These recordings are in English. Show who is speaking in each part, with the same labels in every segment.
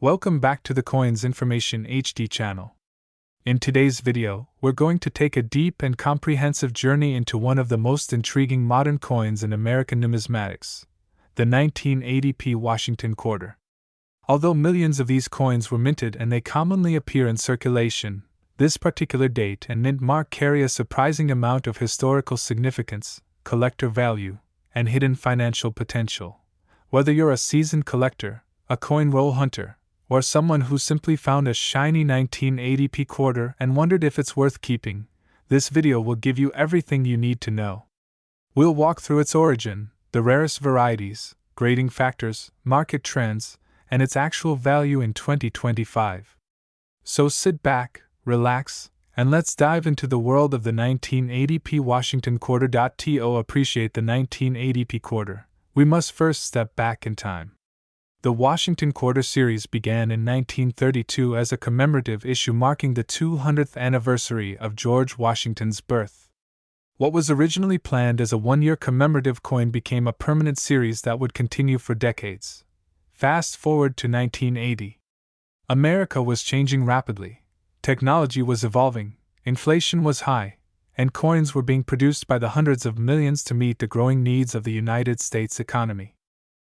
Speaker 1: Welcome back to the Coins Information HD channel. In today's video, we're going to take a deep and comprehensive journey into one of the most intriguing modern coins in American numismatics, the 1980p Washington quarter. Although millions of these coins were minted and they commonly appear in circulation, this particular date and mint mark carry a surprising amount of historical significance, collector value, and hidden financial potential. Whether you're a seasoned collector, a coin roll hunter, or someone who simply found a shiny 1980p quarter and wondered if it's worth keeping, this video will give you everything you need to know. We'll walk through its origin, the rarest varieties, grading factors, market trends, and its actual value in 2025. So sit back, relax, and let's dive into the world of the 1980p Washington quarter. To appreciate the 1980p quarter, we must first step back in time. The Washington Quarter series began in 1932 as a commemorative issue marking the 200th anniversary of George Washington's birth. What was originally planned as a one-year commemorative coin became a permanent series that would continue for decades. Fast forward to 1980. America was changing rapidly. Technology was evolving, inflation was high, and coins were being produced by the hundreds of millions to meet the growing needs of the United States economy.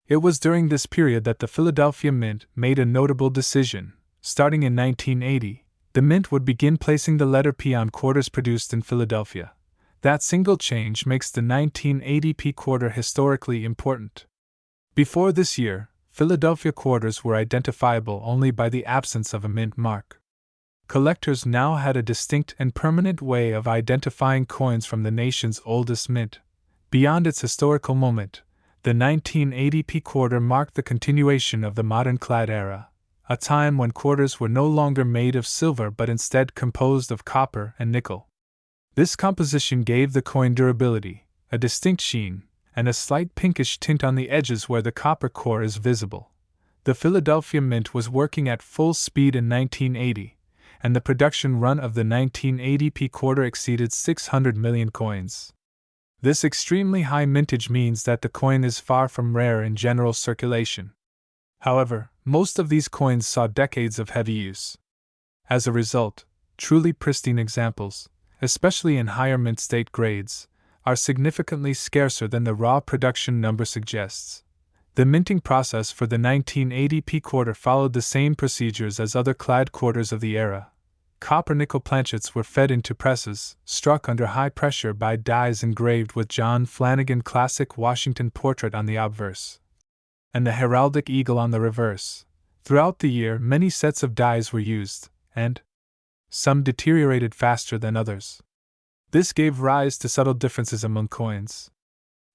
Speaker 1: It was during this period that the Philadelphia Mint made a notable decision. Starting in 1980, the Mint would begin placing the letter P on quarters produced in Philadelphia. That single change makes the 1980p quarter historically important. Before this year, Philadelphia quarters were identifiable only by the absence of a mint mark. Collectors now had a distinct and permanent way of identifying coins from the nation's oldest mint. Beyond its historical moment, the 1980p quarter marked the continuation of the modern clad era, a time when quarters were no longer made of silver but instead composed of copper and nickel. This composition gave the coin durability, a distinct sheen, and a slight pinkish tint on the edges where the copper core is visible. The Philadelphia Mint was working at full speed in 1980, and the production run of the 1980p quarter exceeded 600 million coins. This extremely high mintage means that the coin is far from rare in general circulation. However, most of these coins saw decades of heavy use. As a result, truly pristine examples, especially in higher mint state grades, are significantly scarcer than the raw production number suggests. The minting process for the 1980p quarter followed the same procedures as other clad quarters of the era. Copper-nickel planchets were fed into presses, struck under high pressure by dies engraved with John Flanagan classic Washington portrait on the obverse, and the heraldic eagle on the reverse. Throughout the year, many sets of dies were used, and some deteriorated faster than others. This gave rise to subtle differences among coins.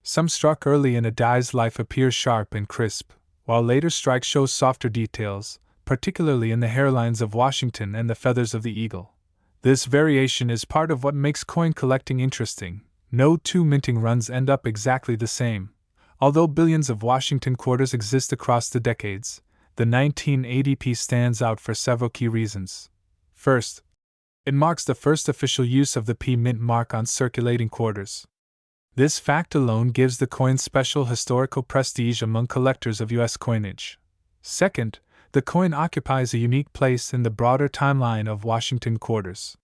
Speaker 1: Some struck early in a die's life appear sharp and crisp, while later strikes show softer details, particularly in the hairlines of Washington and the feathers of the eagle. This variation is part of what makes coin collecting interesting. No two minting runs end up exactly the same. Although billions of Washington quarters exist across the decades, the 1980p stands out for several key reasons. First, it marks the first official use of the P mint mark on circulating quarters. This fact alone gives the coin special historical prestige among collectors of U.S. coinage. Second, the coin occupies a unique place in the broader timeline of Washington quarters.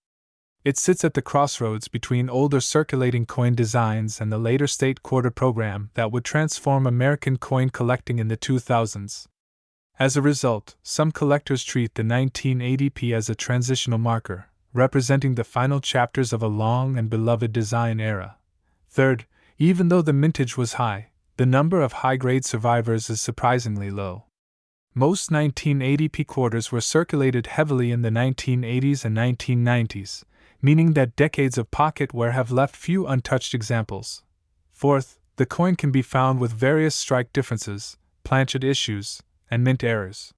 Speaker 1: It sits at the crossroads between older circulating coin designs and the later state quarter program that would transform American coin collecting in the 2000s. As a result, some collectors treat the 1980p as a transitional marker, representing the final chapters of a long and beloved design era. Third, even though the mintage was high, the number of high-grade survivors is surprisingly low. Most 1980p quarters were circulated heavily in the 1980s and 1990s, meaning that decades of pocket wear have left few untouched examples. Fourth, the coin can be found with various strike differences, planchet issues, and mint errors.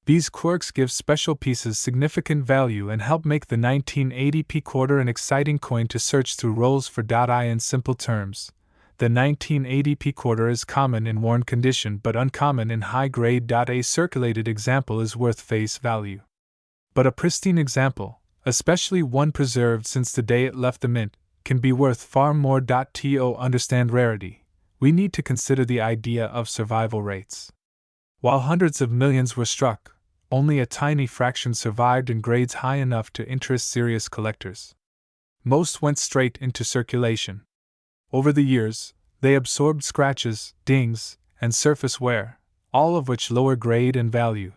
Speaker 1: These quirks give special pieces significant value and help make the 1980p quarter an exciting coin to search through rolls for. In simple terms, the 1980p quarter is common in worn condition but uncommon in high grade. A circulated example is worth face value. But a pristine example, especially one preserved since the day it left the mint, can be worth far more. To understand rarity, we need to consider the idea of survival rates. While hundreds of millions were struck, only a tiny fraction survived in grades high enough to interest serious collectors. Most went straight into circulation. Over the years, they absorbed scratches, dings, and surface wear, all of which lower grade and value.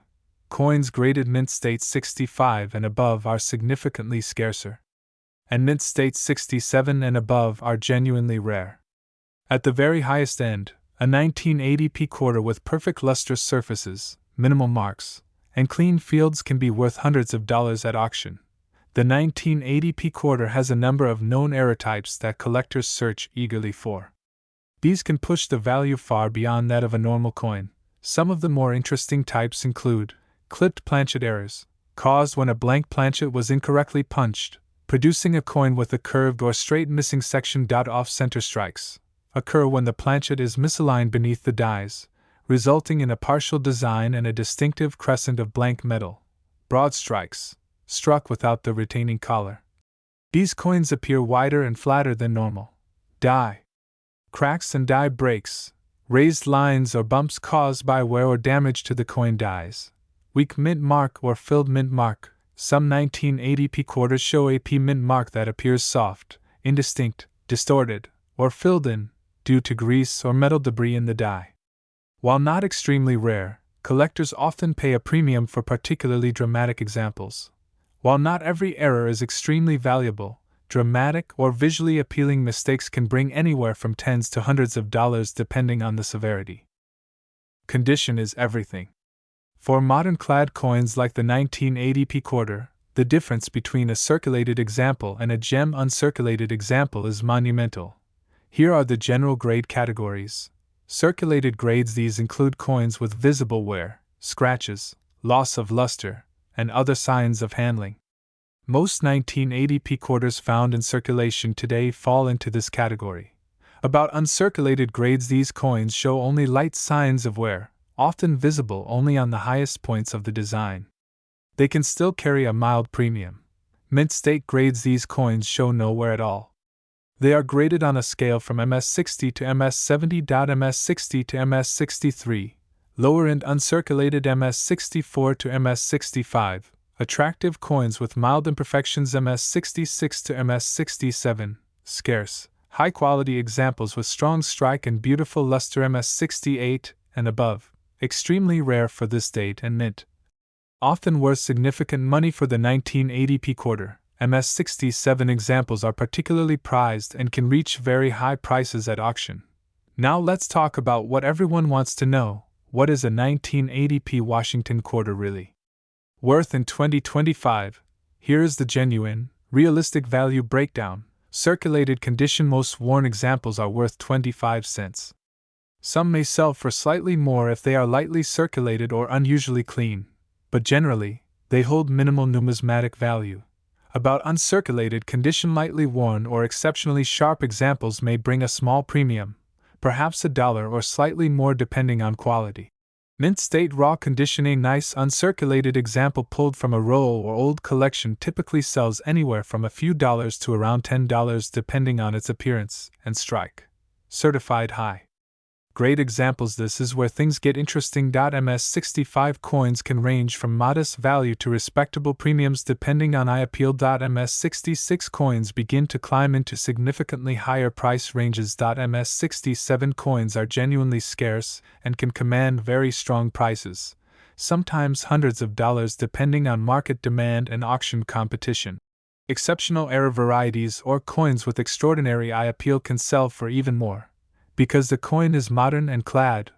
Speaker 1: Coins graded mint state 65 and above are significantly scarcer, and mint state 67 and above are genuinely rare. At the very highest end, a 1980p quarter with perfect lustrous surfaces, minimal marks, and clean fields can be worth hundreds of dollars at auction. The 1980p quarter has a number of known error types that collectors search eagerly for. These can push the value far beyond that of a normal coin. Some of the more interesting types include clipped planchet errors, caused when a blank planchet was incorrectly punched, producing a coin with a curved or straight missing section. Off-center strikes occur when the planchet is misaligned beneath the dies, resulting in a partial design and a distinctive crescent of blank metal. Broad strikes, struck without the retaining collar. These coins appear wider and flatter than normal. Die cracks and die breaks, raised lines or bumps caused by wear or damage to the coin dies. Weak mint mark or filled mint mark. Some 1980p quarters show a p mint mark that appears soft, indistinct, distorted, or filled in, due to grease or metal debris in the die. While not extremely rare, collectors often pay a premium for particularly dramatic examples. While not every error is extremely valuable, dramatic or visually appealing mistakes can bring anywhere from tens to hundreds of dollars depending on the severity. Condition is everything. For modern clad coins like the 1980p quarter, the difference between a circulated example and a gem uncirculated example is monumental. Here are the general grade categories. Circulated grades: these include coins with visible wear, scratches, loss of luster, and other signs of handling. Most 1980p quarters found in circulation today fall into this category. About uncirculated grades: these coins show only light signs of wear, often visible only on the highest points of the design. They can still carry a mild premium. Mint state grades: these coins show no wear at all. They are graded on a scale from MS60 to MS70. MS60 to MS63, lower end uncirculated MS64 to MS65, attractive coins with mild imperfections MS66 to MS67, scarce, high quality examples with strong strike and beautiful luster MS68 and above, extremely rare for this date and mint. Often worth significant money for the 1980p quarter. MS67 examples are particularly prized and can reach very high prices at auction. Now let's talk about what everyone wants to know: what is a 1980p Washington quarter really worth in 2025? Here is the genuine, realistic value breakdown. Circulated condition: most worn examples are worth 25 cents. Some may sell for slightly more if they are lightly circulated or unusually clean, but generally, they hold minimal numismatic value. About uncirculated condition: lightly worn or exceptionally sharp examples may bring a small premium, perhaps $1 or slightly more depending on quality. Mint state raw condition: a nice uncirculated example pulled from a roll or old collection typically sells anywhere from a few dollars to around $10 depending on its appearance and strike. Certified high grade examples: this is where things get interesting. MS65 coins can range from modest value to respectable premiums depending on eye appeal. MS66 coins begin to climb into significantly higher price ranges. MS67 coins are genuinely scarce and can command very strong prices, sometimes hundreds of dollars depending on market demand and auction competition. Exceptional error varieties or coins with extraordinary eye appeal can sell for even more, because the coin is modern and clad.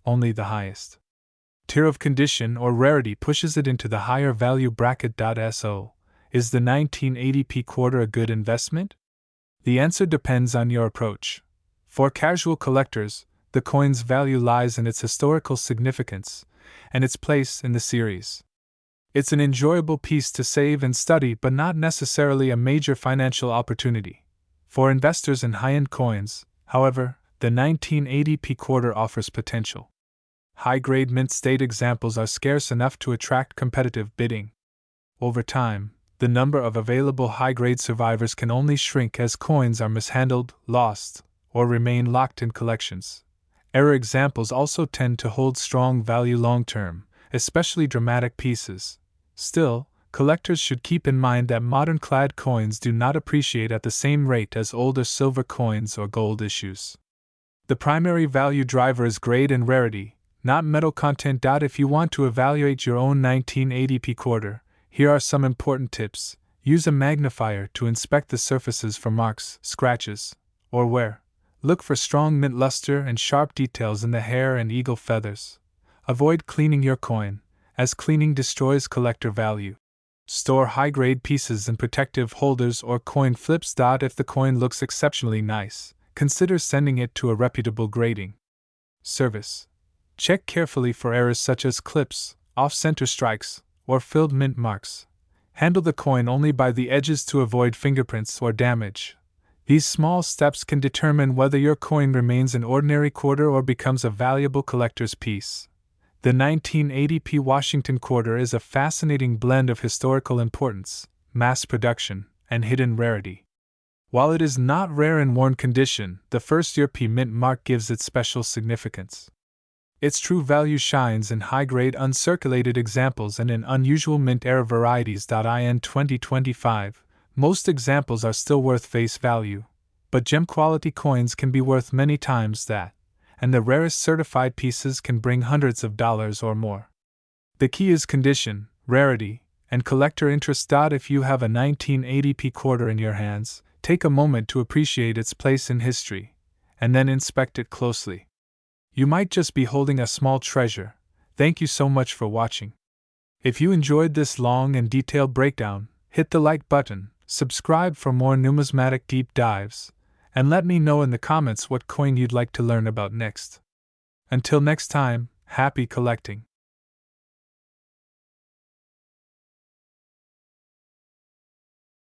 Speaker 1: Only the highest tier of condition or rarity pushes it into the higher value bracket. So, is the 1980p quarter a good investment? The answer depends on your approach. For casual collectors, the coin's value lies in its historical significance and its place in the series. It's an enjoyable piece to save and study, but not necessarily a major financial opportunity. For investors in high-end coins, however, the 1980p quarter offers potential. High-grade mint state examples are scarce enough to attract competitive bidding. Over time, the number of available high-grade survivors can only shrink as coins are mishandled, lost, or remain locked in collections. Error examples also tend to hold strong value long-term, especially dramatic pieces. Still, collectors should keep in mind that modern clad coins do not appreciate at the same rate as older silver coins or gold issues. The primary value driver is grade and rarity, not metal content. If you want to evaluate your own 1980p quarter, here are some important tips. Use a magnifier to inspect the surfaces for marks, scratches, or wear. Look for strong mint luster and sharp details in the hair and eagle feathers. Avoid cleaning your coin, as cleaning destroys collector value. Store high-grade pieces in protective holders or coin flips. If the coin looks exceptionally nice, consider sending it to a reputable grading service. Check carefully for errors such as clips, off-center strikes, or filled mint marks. Handle the coin only by the edges to avoid fingerprints or damage. These small steps can determine whether your coin remains an ordinary quarter or becomes a valuable collector's piece. The 1980p Washington quarter is a fascinating blend of historical importance, mass production, and hidden rarity. While it is not rare in worn condition, the first-year P mint mark gives it special significance. Its true value shines in high-grade uncirculated examples and in unusual mint-era varieties. In 2025, most examples are still worth face value, but gem-quality coins can be worth many times that, and the rarest certified pieces can bring hundreds of dollars or more. The key is condition, rarity, and collector interest. If you have a 1980p quarter in your hands, take a moment to appreciate its place in history, and then inspect it closely. You might just be holding a small treasure. Thank you so much for watching. If you enjoyed this long and detailed breakdown, hit the like button, subscribe for more numismatic deep dives, and let me know in the comments what coin you'd like to learn about next. Until next time, happy collecting!